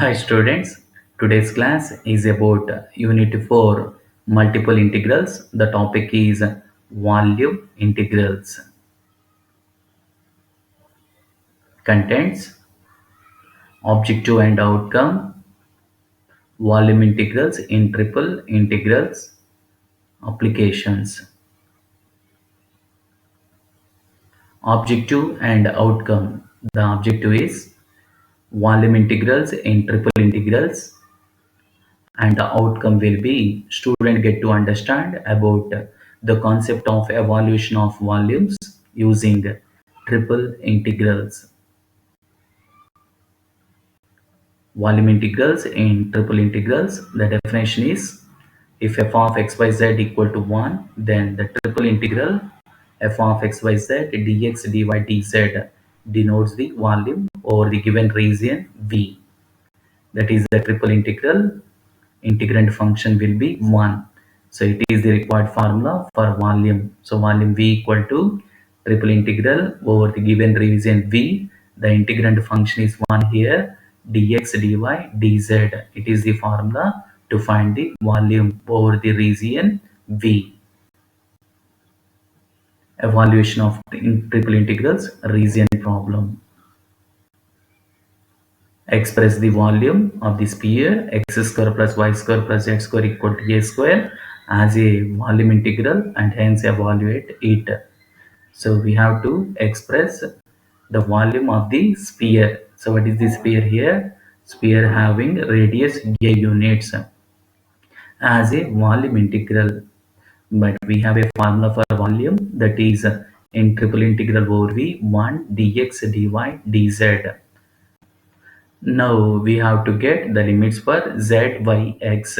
Hi students, today's class is about Unit 4 multiple integrals. The topic is volume integrals. Contents, objective and outcome, volume integrals in triple integrals, applications. Objective and outcome. The objective is volume integrals in triple integrals, and the outcome will be student get to understand about the concept of evaluation of volumes using triple integrals. Volume integrals in triple integrals, the definition is if f of xyz equal to 1, then the triple integral f of xyz dx dy dz denotes the volume over the given region V. That is the triple integral. Integrand function will be 1. So it is the required formula for volume. So volume V equal to triple integral over the given region V. The integrand function is 1 here, dx dy dz. It is the formula to find the volume over the region V. Evaluation of triple integrals region problem. Express the volume of the sphere x square plus y square plus z square equal to a square as a volume integral and hence evaluate it. So we have to express the volume of the sphere. So what is the sphere here? Sphere having radius a units as a volume integral, but we have a formula for volume, that is in triple integral over v 1 dx dy dz. Now we have to get the limits for z, y, x.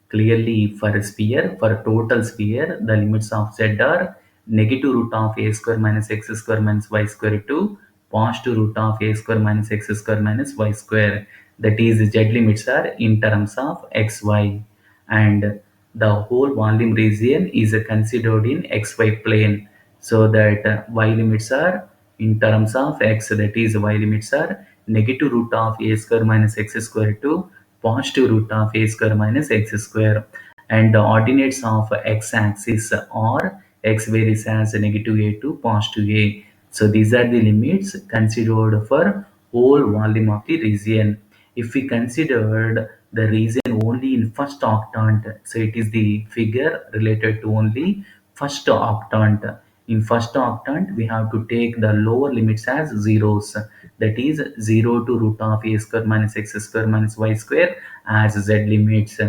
Clearly for a sphere, for a total sphere, the limits of z are negative root of a square minus x square minus y square to positive root of a square minus x square minus y square. That is, z limits are in terms of x, y, and the whole volume region is considered in xy plane, so that y limits are in terms of x, that is y limits are negative root of a square minus x square to positive root of a square minus x square, and the ordinates of x axis are x varies as negative a to positive a. So these are the limits considered for whole volume of the region. If we considered the region only in first octant, so it is the figure related to only first octant. In first octant, we have to take the lower limits as zeros, that is 0 to root of a square minus x square minus y square as z limits,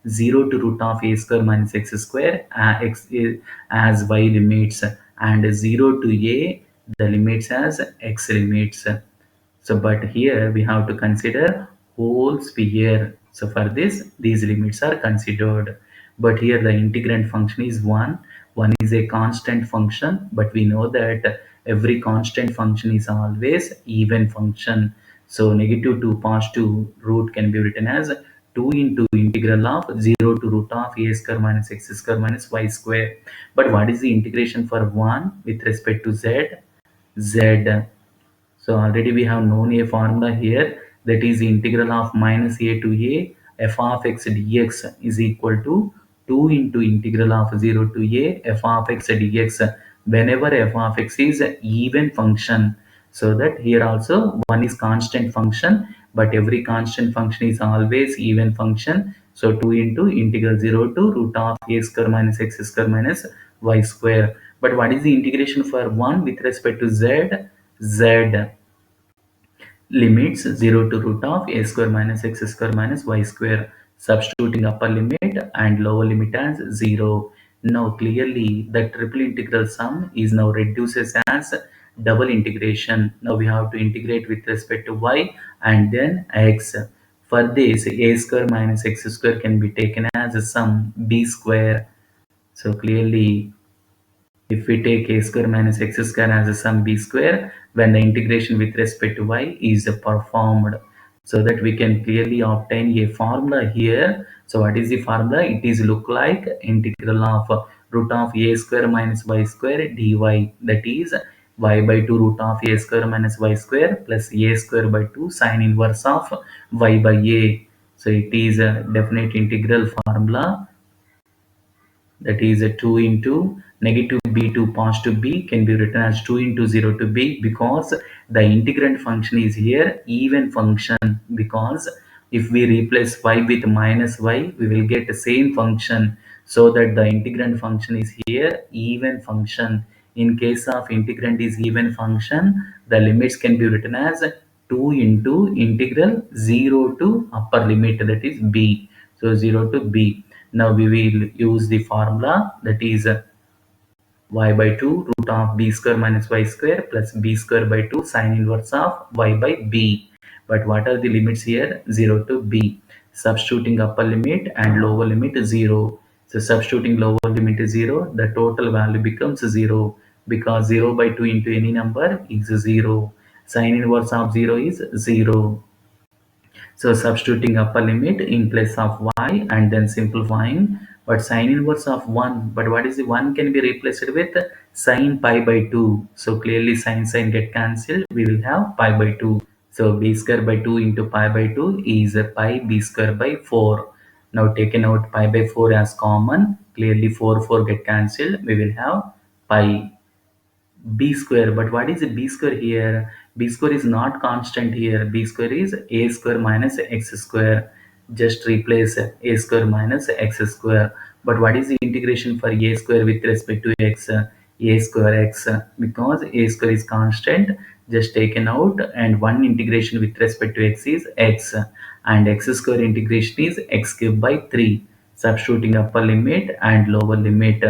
0 to root of a square minus x square as y limits, and 0 to a the limits as x limits. So but here we have to consider whole sphere. So for this, these limits are considered. But here the integrand function is 1. 1 is a constant function, but we know that every constant function is always even function. So negative to positive root can be written as 2 into integral of 0 to root of a square minus x square minus y square. But what is the integration for 1 with respect to z? Z. So already we have known a formula here, that is integral of minus a to a f of x dx is equal to 2 into integral of 0 to a f of x dx whenever f of x is an even function. So that here also one is constant function, but every constant function is always even function. So 2 into integral 0 to root of a square minus x square minus y square. But what is the integration for 1 with respect to z? Z limits 0 to root of a square minus x square minus y square, substituting upper limit and lower limit as 0. Now clearly the triple integral sum is now reduces as double integration. Now we have to integrate with respect to y and then x. For this, a square minus x square can be taken as a sum b square. So clearly if we take a square minus x square as a sum b square when the integration with respect to y is performed, so that we can clearly obtain a formula here. So what is the formula? It is look like integral of root of a square minus y square dy, that is y by 2 root of a square minus y square plus a square by 2 sine inverse of y by a. So it is a definite integral formula, that is a 2 into negative b to positive b can be written as 2 into 0 to b, because the integrand function is here even function, because if we replace y with minus y we will get the same function, so that the integrand function is here even function. In case of integrand is even function, the limits can be written as 2 into integral 0 to upper limit, that is b. So 0 to b. Now we will use the formula, that is y by 2 root of b square minus y square plus b square by 2 sine inverse of y by b. But what are the limits here? 0 to b. Substituting upper limit and lower limit is 0. So substituting lower limit is 0, the total value becomes 0, because 0 by 2 into any number is 0. Sine inverse of 0 is 0. So substituting upper limit in place of y and then simplifying, but sine inverse of 1, but what is the 1 can be replaced with sine pi by 2. So clearly sine get cancelled, we will have pi by 2. So b square by 2 into pi by 2 is pi b square by 4. Now taken out pi by 4 as common, clearly 4 get cancelled, we will have pi b square. But what is a b square here? B square is not constant here. B square is a square minus x square. Just replace a square minus x square. But what is the integration for a square with respect to x? A square x, because a square is constant, just taken out, and one integration with respect to x is x, and x square integration is x cube by 3. Substituting upper limit and lower limit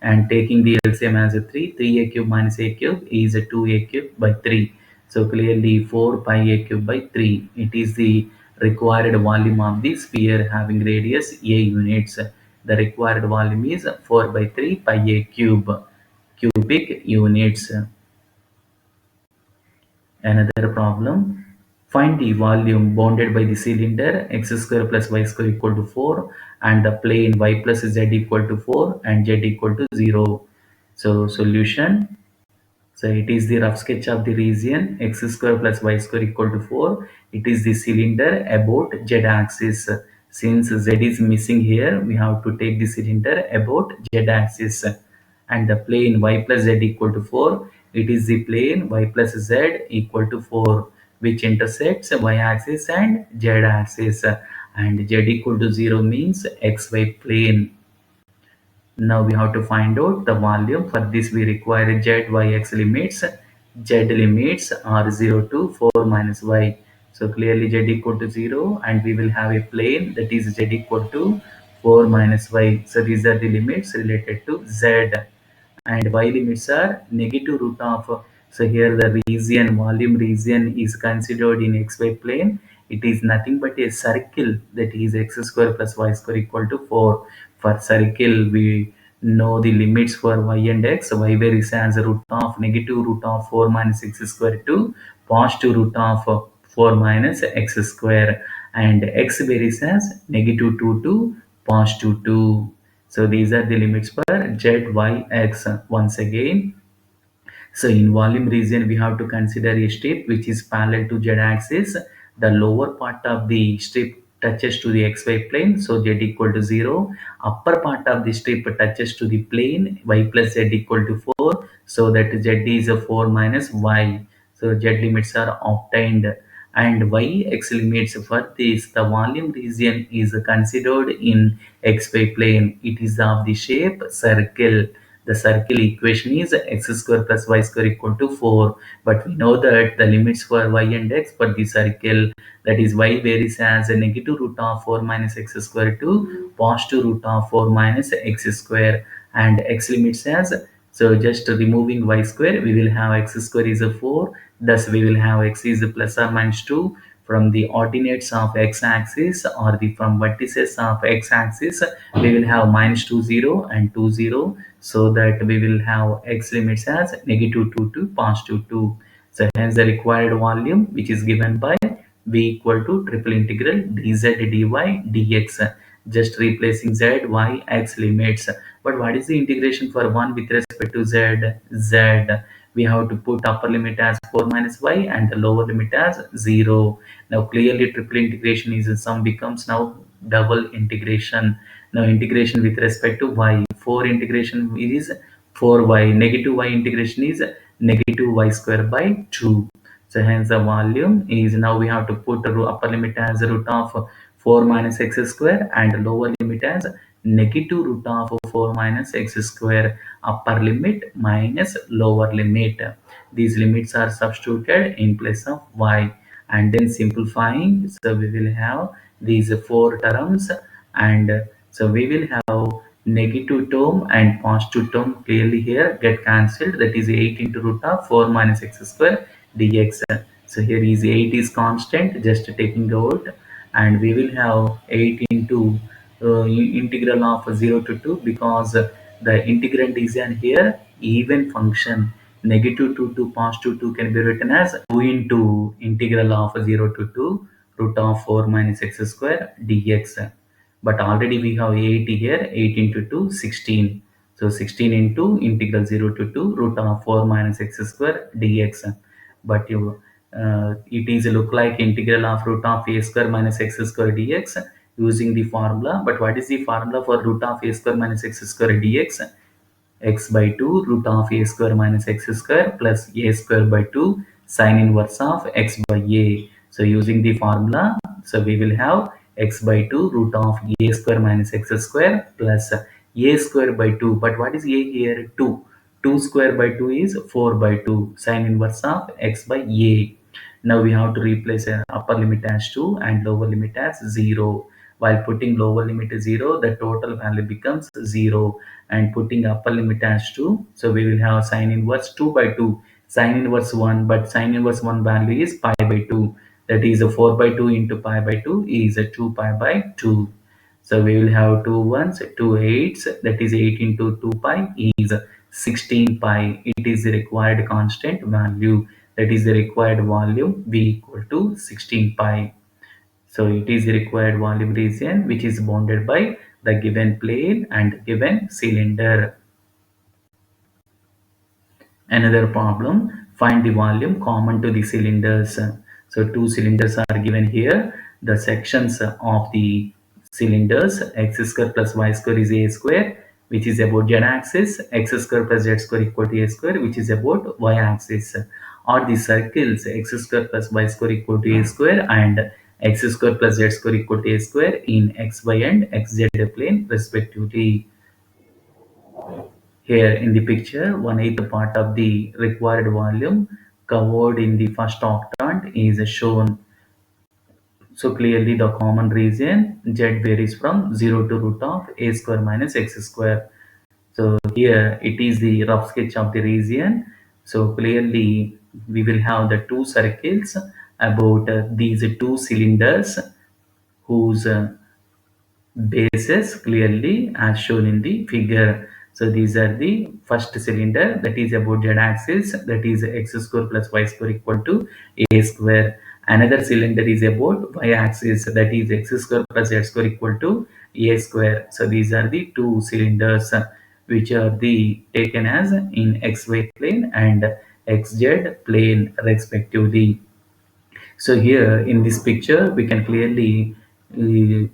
and taking the LCM as a 3, 3a cube minus a cube is a 2a cube by 3. So clearly 4 pi a cube by 3. It is the required volume of the sphere having radius a units. The required volume is 4 by 3 pi a cube cubic units. Another problem. Find the volume bounded by the cylinder x square plus y square equal to 4 and the plane y plus z equal to 4 and z equal to 0. So solution. So it is the rough sketch of the region x square plus y square equal to 4. It is the cylinder about z axis. Since z is missing here, we have to take the cylinder about z axis. And the plane y plus z equal to 4. It is the plane y plus z equal to 4, which intersects y axis and z axis. And z equal to 0 means xy plane. Now we have to find out the volume. For this we require z, y, x limits. Z limits are 0 to 4 minus y. So clearly z equal to 0, and we will have a plane, that is z equal to 4 minus y. So these are the limits related to z. And y limits are negative root of, so here the region, volume region is considered in xy plane. It is nothing but a circle, that is x square plus y square equal to 4. For circle we know the limits for y and x. Y varies as root of negative root of 4 minus x square to positive root of 4 minus x square, and x varies as negative 2 to positive 2. So these are the limits for z, y, x. Once again, so in volume region, we have to consider a strip which is parallel to z-axis. The lower part of the strip touches to the xy plane, so z equal to 0. Upper part of the strip touches to the plane y plus z equal to 4, so that z is a 4 minus y. So z limits are obtained, and y x limits for this. The volume region is considered in xy plane. It is of the shape circle. The circle equation is x square plus y square equal to 4. But we know that the limits for y and x for the circle, that is y varies as a negative root of 4 minus x square to positive root of 4 minus x square, and x limits as, so just removing y square, we will have x square is a 4. Thus we will have x is plus or minus 2 from the ordinates of x-axis, or the from vertices of x-axis. We will have minus 2 0 and 2 0, so that we will have x limits as negative 2 to positive 2. So hence the required volume, which is given by v equal to triple integral dz dy dx. Just replacing z, y, x limits. But what is the integration for 1 with respect to z? Z. we have to put upper limit as 4 minus y and the lower limit as 0. Now clearly triple integration is sum becomes now double integration. Now integration with respect to y, 4 integration is 4y, negative y integration is negative y square by 2. So hence the volume is, now we have to put the upper limit as root of 4 minus x square and lower limit as negative root of 4 minus x square, upper limit minus lower limit. These limits are substituted in place of y and then simplifying. So we will have these four terms, and so we will have negative term and positive term clearly here get cancelled. That is 8 into root of 4 minus x square dx. So here is 8 is constant, just taking out, and we will have 8 into integral of 0 to 2, because the integrand is an here even function. Negative 2 to positive 2 can be written as 2 into integral of 0 to 2 root of 4 minus x square dx. But already we have 8 here, 8 into 2 16. So 16 into integral 0 to 2 root of 4 minus x square dx. But it is look like integral of root of a square minus x square dx using the formula. But what is the formula for root of a square minus x square dx? X by 2 root of a square minus x square plus a square by 2 sine inverse of x by a. So using the formula, so we will have x by 2 root of a square minus x square plus a square by 2. But what is a here? 2. 2 square by 2 is 4 by 2 sine inverse of x by a. Now we have to replace upper limit as 2 and lower limit as 0. While putting lower limit as 0, the total value becomes 0, and putting upper limit as 2. So we will have sine inverse 2 by 2, sine inverse 1, but sine inverse 1 value is pi by 2. That is a 4 by 2 into pi by 2 is a 2 pi by 2. So we will have 2 ones, 2 eights, that is 8 into 2 pi is 16 pi. It is the required constant value, that is the required volume V equal to 16 pi. So it is the required volume region which is bounded by the given plane and given cylinder. Another problem, find the volume common to the cylinders. So two cylinders are given here. The sections of the cylinders, x square plus y square is a square, which is about z axis, x square plus z square equal to a square, which is about y axis. Or the circles x square plus y square equal to a square and x square plus z square equal to a square in xy and xz plane respectively. Here in the picture, 1/8 part of the required volume covered in the first octant is shown. So clearly the common region z varies from 0 to root of a square minus x square. So here it is the rough sketch of the region. So clearly we will have the two circles about these two cylinders whose bases clearly as shown in the figure. So these are the first cylinder, that is about z axis, that is x square plus y square equal to a square. Another cylinder is about y axis, that is x square plus z square equal to a square. So these are the two cylinders which are the taken as in xy plane and xz plane respectively. So here in this picture we can clearly uh,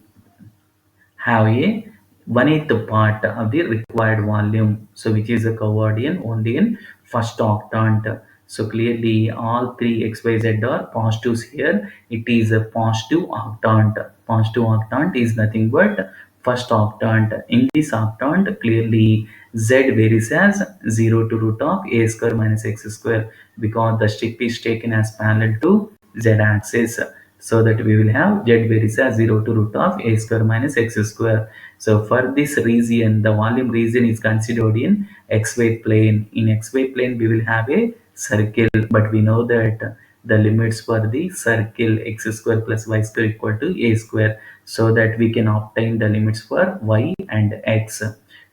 have a 1/8 part of the required volume, so which is covered in only in first octant. So clearly all three xyz are positives here. It is a positive octant. Positive octant is nothing but first octant. In this octant clearly z varies as 0 to root of a square minus x square, because the strip is taken as parallel to z axis. So that we will have z varies as 0 to root of a square minus x square. So for this region, the volume region is considered in xy plane. In xy plane, we will have a circle, but we know that the limits for the circle x square plus y square equal to a square, so that we can obtain the limits for y and x.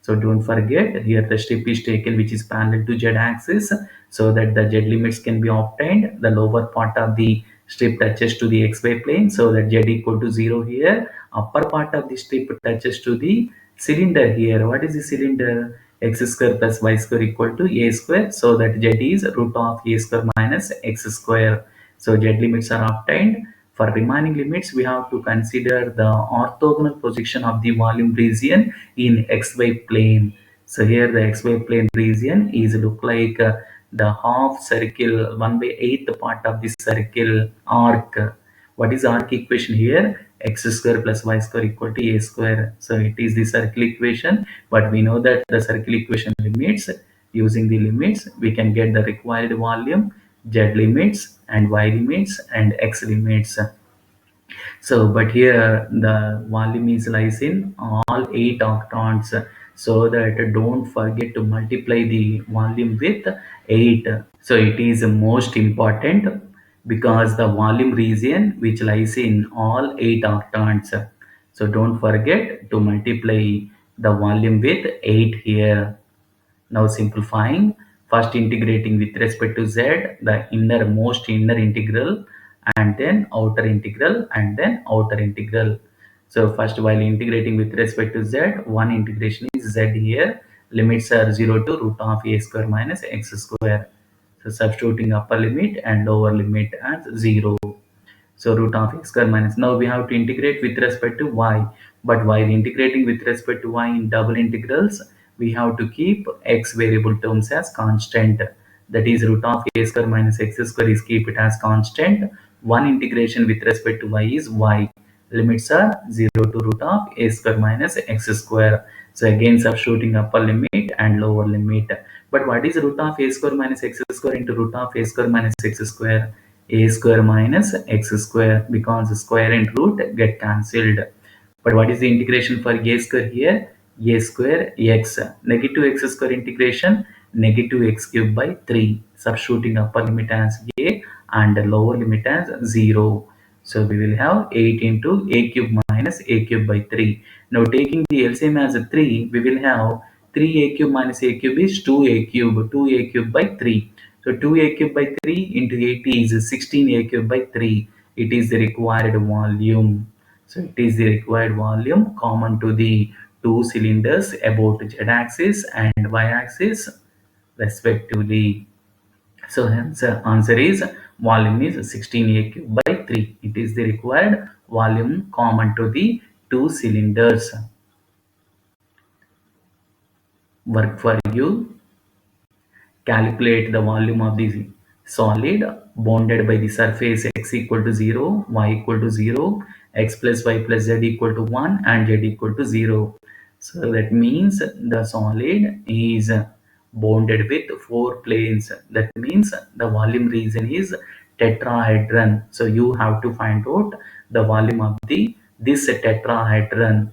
So don't forget, here the strip is taken which is parallel to z axis, so that the z limits can be obtained. The lower part of the strip touches to the xy plane, so that z equal to 0 here. Upper part of the strip touches to the cylinder here. What is the cylinder? x square plus y square equal to a square. So that z is root of a square minus x square. So z limits are obtained. For remaining limits, we have to consider the orthogonal position of the volume region in xy plane. So here the xy plane region is look like the half circle, 1 by 8th part of this circle arc. What is arc equation here? X square plus y square equal to a square. So it is the circle equation, but we know that the circle equation limits, using the limits we can get the required volume, z limits and y limits and x limits. So, but here the volume is lies in all 8 octants, so that don't forget to multiply the volume with 8. So it is most important because the volume region which lies in all 8 octants. So don't forget to multiply the volume with 8 here. Now simplifying, first integrating with respect to z, the innermost inner integral, and then outer integral, and then outer integral. So first, while integrating with respect to z, one integration is z here. Limits are 0 to root of a square minus x square. So substituting upper limit and lower limit as 0. So root of x square minus. Now we have to integrate with respect to y. But while integrating with respect to y in double integrals, we have to keep x variable terms as constant. That is root of a square minus x square is keep it as constant. One integration with respect to y is y. Limits are 0 to root of a square minus x square. So again substituting upper limit and lower limit. But what is root of a square minus x square into root of a square minus x square? A square minus x square, because square and root get cancelled. But what is the integration for a square here? A square x. Negative x square integration, negative x cube by 3. Substituting upper limit as a and lower limit as 0. So we will have 8 into a cube minus a cube by 3. Now taking the LCM as a 3, we will have 3a cube minus a cube is 2a cube, 2a cube by 3. So 2a cube by 3 into 80 is 16a cube by 3. It is the required volume. So it is the required volume common to the two cylinders about z-axis and y-axis respectively. So hence answer is volume is 16a cube by 3. It is the required volume common to the two cylinders. Work for you. Calculate the volume of the solid bounded by the surface x equal to 0, y equal to 0, x plus y plus z equal to 1 and z equal to 0. So that means the solid is bounded with 4 planes. That means the volume region is tetrahedron. So you have to find out the volume of this tetrahedron.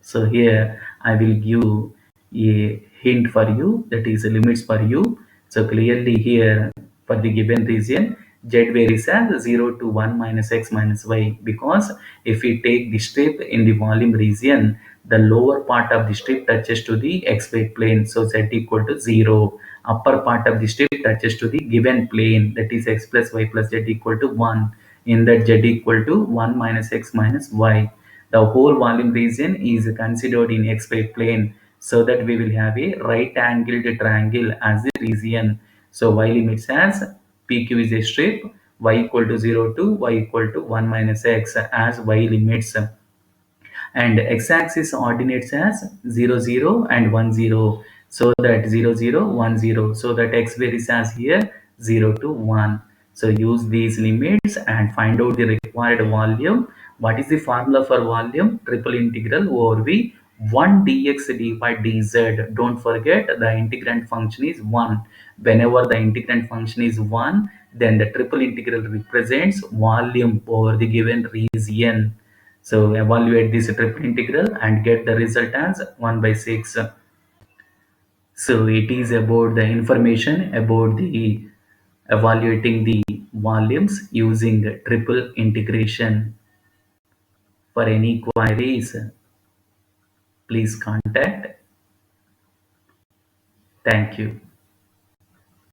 So here I will give a hint for you, that is limits for you. So clearly here for the given region z varies as 0 to 1 minus x minus y, because if we take the strip in the volume region, the lower part of the strip touches to the xy plane, so z equal to 0. Upper part of the strip touches to the given plane, that is x plus y plus z equal to 1. In that z equal to 1 minus x minus y. The whole volume region is considered in xy plane, so that we will have a right angled triangle as the region. So y limits as PQ is a strip, y equal to 0 to y equal to 1 minus x as y limits, and x-axis ordinates as 0 0 and 1 0, so that 0 0 1 0, so that x varies as here 0 to 1. So use these limits and find out the required volume. What is the formula for volume? Triple integral over v 1 dx dy dz. Don't forget the integrand function is 1. Whenever the integrand function is 1, then the triple integral represents volume over the given region. So evaluate this triple integral and get the result as 1 by 6. So it is about the information about the evaluating the volumes using triple integration. For any queries, please contact. Thank you.